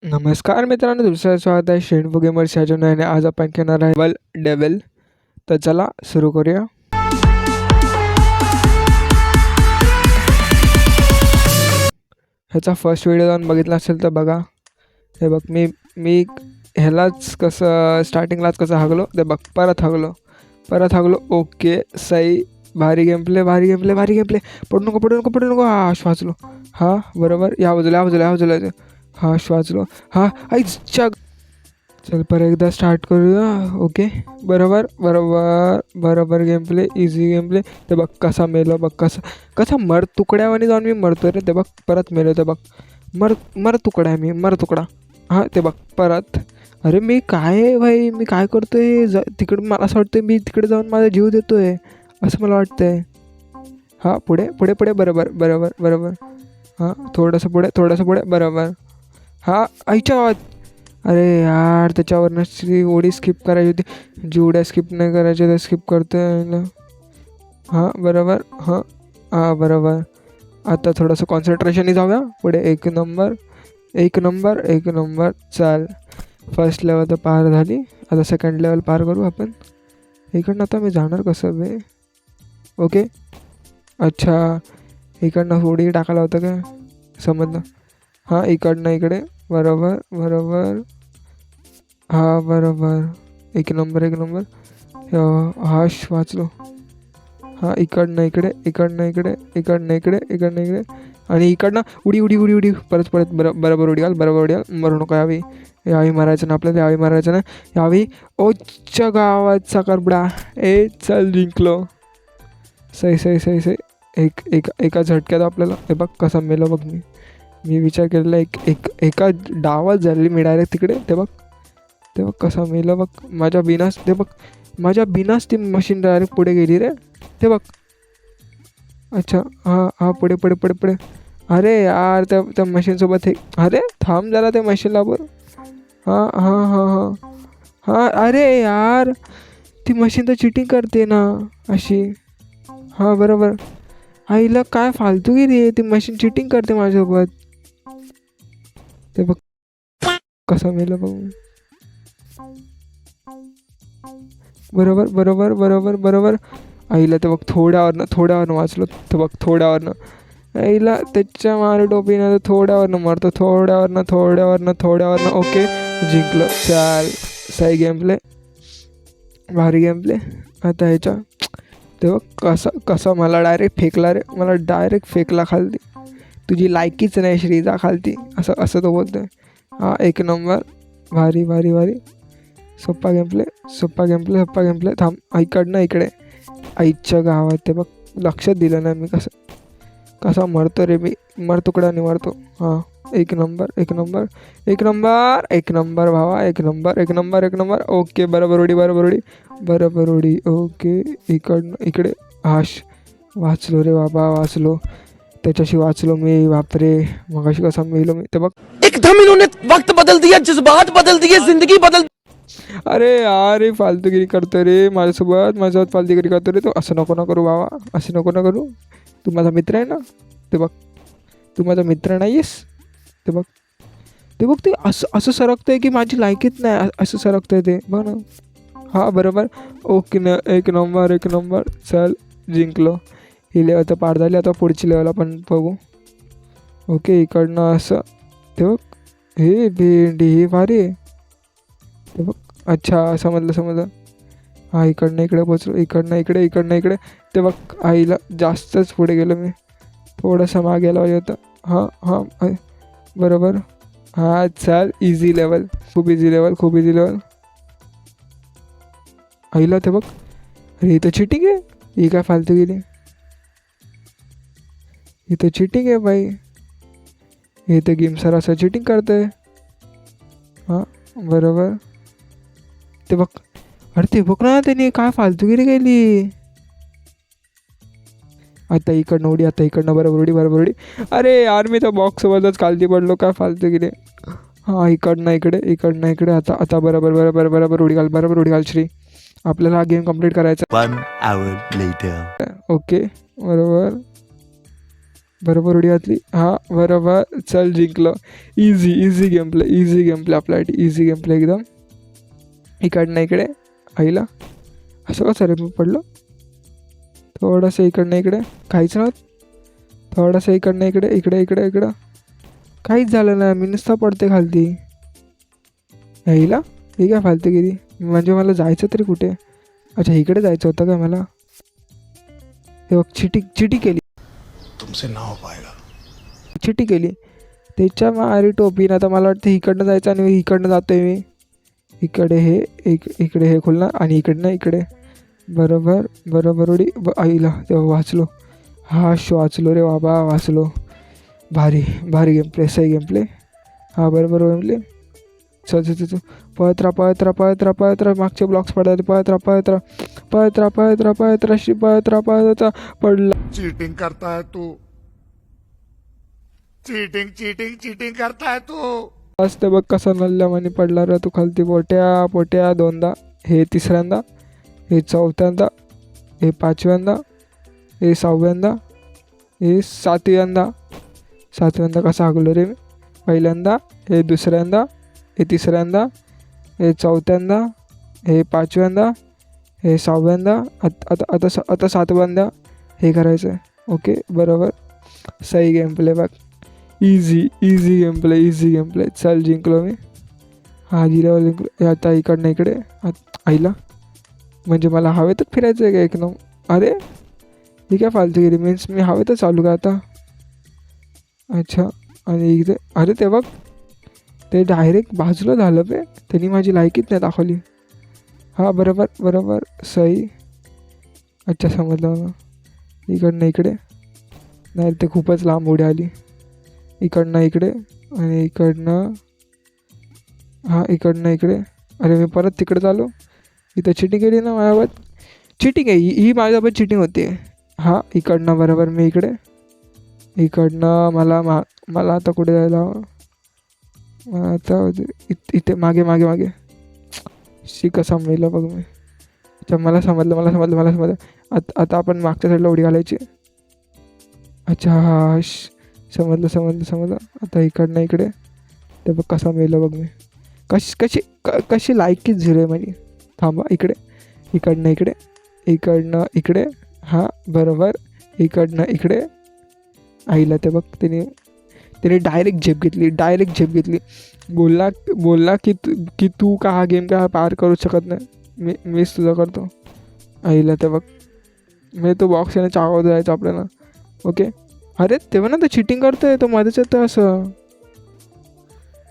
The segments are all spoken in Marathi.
नमस्कार मित्रांनो, दुसरं स्वागत आहे शेणफू गेमर्स या चॅनलने. आज आपण खेळणार आहे वर्ल्ड डेव्हिल. तर चला सुरू करूया. ह्याचा फर्स्ट व्हिडिओ जाऊन बघितला असेल तर बघा. हे बघ, मी ह्यालाच कसं स्टार्टिंगलाच कसं हागलो ते बघ. परत हागलो. ओके, सही. भारी गेम प्ले. पडू नको. हा वाचलो. हा बरोबर. या बाजूला. हा वाचलो. हा आईच्या. चल पर एकदा स्टार्ट करूया. ओके, बरोबर game play, easy game play. ते बघ कसा मेलो, बघ कसा मर तुकड्यावानी जाऊन मी मरतो रे. ते बघ परत मेलो. ते बघ मर तुकडा आहे मर तुकडा. हां ते बघ परत. अरे मी काय भाई, मी काय करतोय तिकडे. मला असं वाटतं मी तिकडे जाऊन माझा जीव देतोय असं मला वाटतंय. हां पुढे बरोबर. हां थोडंसं पुढे बरोबर. हां आईच्या गावात. अरे यार, त्याच्यावरनं उडी स्किप करायची होती. जी उड्या स्किप नाही करायच्या त्या स्किप करतोय ना. हां बरोबर. बरोबर. आता थोडंसं कॉन्सन्ट्रेशनही जाऊया पुढे. एक नंबर. चाल, फर्स्ट लेवल तर पार झाली. आता सेकंड लेवल पार करू आपण. इकडनं आता मी जाणार कसं बे. ओके, अच्छा इकडनं उडी टाकायला होतं काय, समजलं. हां इकडनं इकडे. बरोबर. हां बरोबर. एक नंबर. हाश वाचलो. हां इकडनं इकडे. आणि इकडनं उडी परत बरोबर उडी घाल. मरू नको यावी मारायचं ना आपल्याला. यावी ओच्या गावाचा करबडा. चल जिंकलो. सही. एका झटक्यात आपल्याला. हे बघ कसा मेलो बघ. मी विचार केलेला एका डावात झाली मी डायरेक्ट तिकडे. ते बघ कसा मेलं बघ. माझ्या बिनाच ती मशीन डायरेक्ट पुढे गेली रे. ते बघ. अच्छा हां पुढे. अरे यार, त्या मशीनसोबत अरे थांब जरा त्या मशीनला बोल. हां अरे यार, ती मशीन तर चिटिंग करते ना अशी. हां बरोबर. आईला काय फालतूगिरी आहे. ती मशीन चिटिंग करते माझ्यासोबत. ते बघ कसं मेलं बघ. बरोबर. आईला ते बघ थोड्यावरनं वाचलो. ते बघ थोड्यावरनं. आईला त्याच्या मार टोपीनं थोड्यावरनं मारतो. थोड्यावरनं. ओके जिंकलो. चाल, सही गेम प्ले, भारी गेम प्ले. आता ह्याच्या ते बघ कसा मला डायरेक्ट फेकला रे. फेकला खालती. तुझी लायकीच नाही श्रीजा खालती, असं तो बोलतोय. हां एक नंबर. भारी. सोप्पा गेम प्ले. थांब इकडनं इकडे. आईच्या गावात. ते बघ लक्षात दिलं नाही मी कसा मरतो रे मी. तुकड्याने मरतो. हां एक नंबर भावा. एक नंबर. ओके बरोबर उडी. ओके इकडनं इकडे. हाश वाचलो रे बाबा, त्याच्याशी वाचलो मी. बापरे, मगाशी कसा मेलो मी. ते बघ एकदम इन्होंने वक्त बदल दिया, जज्बात बदल दिए, जिंदगी बदल. अरे यार फालतूगिरी करतो रे माझ्यासोबत फालतूगिरी करतो रे तो. असं नको ना करू बाबा, असं नको ना करू. तू माझा मित्र आहे ना. ते बघ तू माझा मित्र नाही आहेस. ते बघ ते असं सरकतंय की माझी लायकीत नाही असं सरकतंय ते बघ ना. हां बरोबर. ओके ना. एक नंबर. चल जिंकलो. ही लेवल तर पार झाली. आता पुढची लेवल आपण बघू. ओके इकडनं असं. ते बघ हे भेंडी हे भारी आहे. ते बघ अच्छा समजलं. हां इकडनं इकडे पोचलो. इकडनं इकडे. ते बघ आईला जास्तच पुढे गेलो मी. थोडंसं मागे गेला पाहिजे होतं. हां बरोबर. हां चल, इझी लेवल. खूप इझी लेवल. आईला ते बघ. अरे इथं चिटिंग आहे. ही काय फालतू गेली. इथं चिटिंग आहे बाई. हे तर गेम सर असं चिटिंग करतंय. हां बरोबर. ते बघ. अरे ते बघ ना, त्याने काय फालतूगिरी केली. आता इकडनं बरोबर उडी. अरे यार, मी तर बॉक्ससोबतच खालती पडलो. काय फालतूगिरी. हां इकडनं इकडे. आता बरोबर उडी घाल श्री. आपल्याला हा गेम कंप्लीट करायचा. 1 hour later. ओके बरोबर. बरोबर उडी घातली. हां बरोबर. चल जिंकलो. इझी इझी गेम प्ले आपल्यासाठी इझी गेम प्ले एकदम. इकडनं इकडे आईला असं कसं रे मी पडलो. थोडंसं इकडनं इकडे काहीच नव्हतं. थोडंसं इकडनं इकडे इकडे इकडे इकडं काहीच झालं नाही. मी नुसता पडते खालती. आईला ही काय फालतू गेली. म्हणजे मला जायचं तरी कुठे. अच्छा इकडे जायचं होतं का मला. हे बघ चिटी केली. तुमसे ना हो पाएगा. चिटी केली त्याच्या मारी टोपीन. आता मला वाटतं इकडनं जायचं आणि इकडनं जातोय मी. इकडे हे इकडे हे खुलणार आणि इकडनं इकडे बरोबर बरोबर उडी आईला तेव्हा वाचलो. वाचलो रे बाबा वाचलो. भारी भारी गेम प्ले सही गेम प्ले. हां बरोबर गेम प्ले. चल चल चल पळत राहा मागचे ब्लॉक्स पडतात. पळत राहा पडला. चीटिंग करता है तू. चीटिंग करता है तू. असते बघ कसा नल्ल्यामानी पडला रे तू खालती. पोट्या दोनदा. हे तिसऱ्यांदा. हे चौथ्यांदा. हे पाचव्यांदा. हे सहाव्यांदा. हे सातव्यांदा कसा हागलो रे मी. पहिल्यांदा. हे दुसऱ्यांदा. हे तिसऱ्यांदा. हे चौथ्यांदा. हे पाचव्यांदा. हे सहाव्यांदा. आता सातव्यांदा हे करायचं आहे. ओके बरोबर सही गेम प्ले बघ. Easy game play. चल जिंकलो मी. हां जिरावर जिंकलो. आता इकडनं इकडे आईला म्हणजे मला हवेतच फिरायचं आहे का एक नऊ. अरे ही काय फालतू गेली. मीन्स मी हवेतच चालू का आता. अच्छा आणि इथे अरे ते बघ ते डायरेक्ट बाजूला झालं बे. त्यांनी माझी लायकीच नाही दाखवली. हां बरोबर सही. अच्छा समजलं मला. इकडनं इकडे नाही ते खूपच लांब उडी आली. इकडनं इकडे आणि इकडनं हां इकडनं इकडे. अरे मी परत तिकडे चालू. इथं चिटिंग केली ना माझ्यावर. चिटिंग आहे ही माझ्यावर चिटिंग होती. हां इकडनं बरोबर मी इकडे. इकडनं मला आता कुठे जायला हवं. आता इथे मागे कसा मेला बघ मी. अच्छा मला समजलं. आता आपण मागच्या साईडला उडी घालायची. अच्छा हा समजलं. आता इकडनं इकडे ते बघ कसा मेलं बघ मी. कशी लायकीच झिरो आहे माझी. थांबा इकडनं इकडे. हां बरोबर इकडनं इकडे. आईला ते बघ त्याने डायरेक्ट झेप घेतली. बोलला की तू का हा गेम का पार करू शकत नाही. मीच तुझा करतो. आईला ते बघ मी तो बॉक्स याने चावत जायचं आपल्याला. ओके अरे तेव्हा ना तो चिटिंग करतोय. तो मध्येच येतो असं.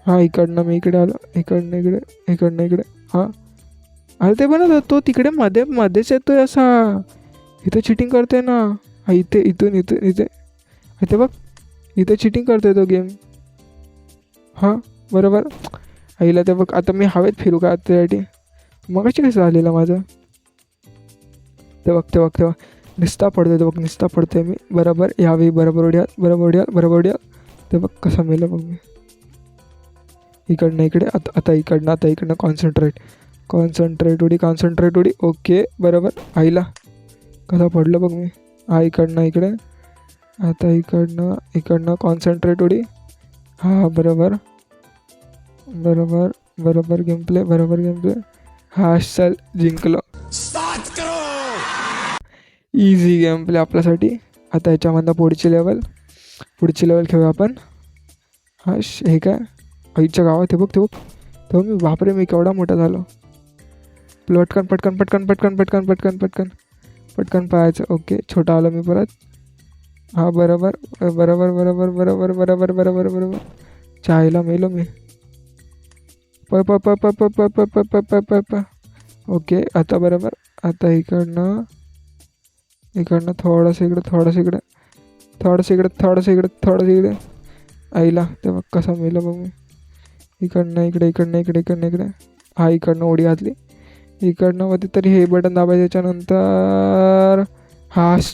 हां इकडनं मी इकडे आलो. इकडनं इकडे हां अरे ते पण तो तिकडे मध्येच येतोय असा. इथं चिटिंग करतोय ना. हा इथून इथे बघ इथं चिटिंग करतोय तो गेम. हां बरोबर आईला ते बघ. आता मी हवेत फिरू का त्यासाठी. मग कसं झालेलं माझं. ते बघ निस्ता पडतोय मी. बरोबर यावेळी बरोबर उड्या. ते बघ कसा मेलं बघ मी. इकडनं इकडे आता इकडनं कॉन्सन्ट्रेट उडी. ओके बरोबर आईला कसा पडलं बघ मी. हा इकडनं इकडे. आता इकडनं कॉन्सन्ट्रेट उडी. हां बरोबर गेम प्ले. हा चल जिंकलो. इझी गेम प्ले आपल्यासाठी. आता ह्याच्यामधनं पुढची लेवल खेळूया आपण. हा हे काय आईच्या गावात हे बघ तेव्हा मी बापरे मी केवढा मोठा झालो. पटकन पाहायचं. ओके छोटा आलो मी परत. हां बरोबर चायला मेलो मी. प ओके आता बरोबर. आता इकडनं थोडंसं इकडे. आईला तेव्हा कसा मेलं बघ मी. इकडनं इकडे. हा इकडनं उडी घातली. इकडनं मध्ये तरी हे बटन दाबायचं. त्याच्यानंतर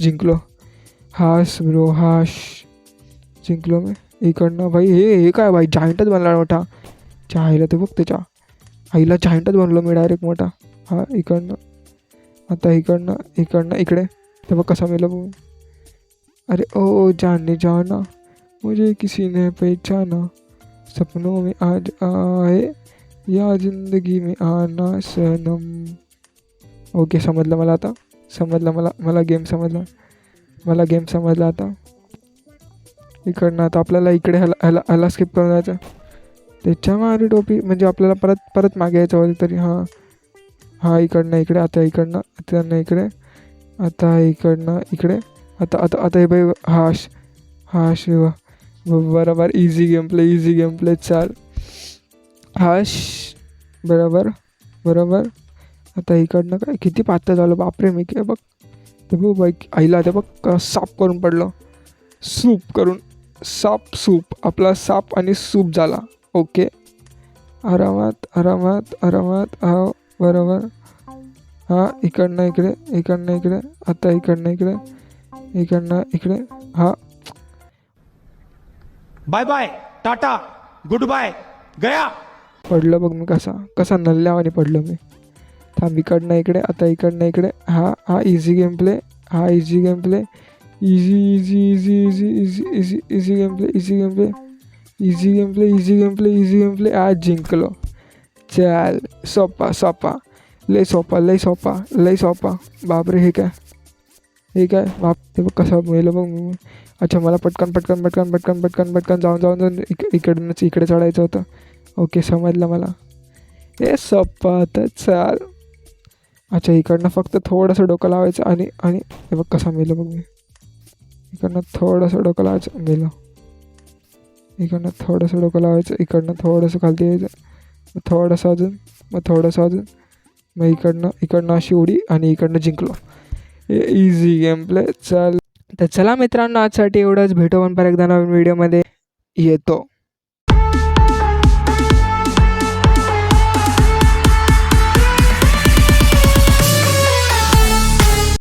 जिंकलो. जिंकलो मी. इकडनं भाई हे काय भाई जायंटच बनला मोठा. आईला ते बघ त्याच्या आईला जायंटच बनलो मी डायरेक्ट मोठा. हा इकडनं आता इकडनं इकडे. ते बघ कसा मेलं बघ. अरे ओ जाने जाना मुझे किसी ने पहचाना सपनों में आज आए या जिंदगी में आना सनम. ओके समजलं मला आता. समजलं मला गेम समजला आता. इकडनं आता आपल्याला इकडे ह्याला स्किप करून जायचं. त्याच्या मागे टोपी म्हणजे आपल्याला परत मागे यायचं होतं तरी. हां इकडनं इकडे आता इकडनं इकडे आता इकडनं इकडे आता हे बाई हा शिवा बरोबर. इझी गेम प्ले चाल. हाश बरोबर. आता इकडनं काय किती पातळ झालं बापरे. मी काय बघ ते बघ बाई आईला ते बघ साप करून पडलं. सूप आपला साप आणि सूप झाला. ओके आरामात हा बरोबर. हां इकडनं इकडे आता इकडनं इकडे. हां bye bye tata goodbye गया. पडलं बघ मी कसा नल्ल्यावानी पडलं मी. थांब इकडनं इकडे आता इकडे. हा easy game play. Easy game play. आज जिंकलो. चल सोपा लय सोपा. बापरे हे काय बाप ते बघ कसं मेलं बघ मी. अच्छा मला पटकन जाऊन इकडे चढायचं होतं. ओके समजलं मला. हे सोपा तर चाल. अच्छा इकडनं फक्त थोडंसं डोकं लावायचं आणि हे बघ कसा मेलं बघ मी. इकडनं थोडंसं डोकं लावायचं मेलं. इकडनं थोडंसं डोकं लावायचं. इकडनं थोडंसं खालती यायचं. मग थोडंसं अजून मग इकडनं अशी उडी आणि इकडनं जिंकलो. हे इझी गेम प्ले चाल. तर चला मित्रांनो आजसाठी एवढंच. भेटू पण परत एकदा नवीन व्हिडिओमध्ये येतो.